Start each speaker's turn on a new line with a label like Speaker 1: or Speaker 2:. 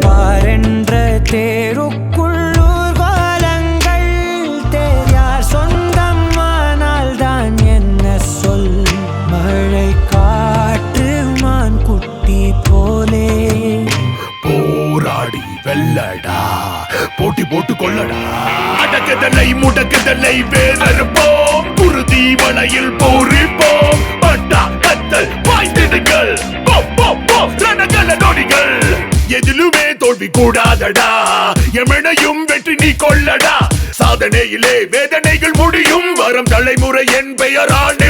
Speaker 1: பாரென்ற தேருக்குள்ளூர் கோலங்கள் தேர் சொந்தம் ஆனால் தான் என்ன சொல் மழை காற்று மான் குட்டி போலே
Speaker 2: போராடி வெல்லடா போட்டி போட்டு கொள்ளடா அடக்குதலை முடக்குதலை வேதற்போம் குருதி வலையில் போரிப்போம் பட்டா கத்தல் வாய்த்திடுங்கள் ரணகல நொடிகள் எதிலுமே தோல்வி கூடாதடா எமனையும் வெற்றி நீ கொள்ளடா சாதனையிலே வேதனைகள் முடியும் வரும் தலைமுறை என் பெயரால்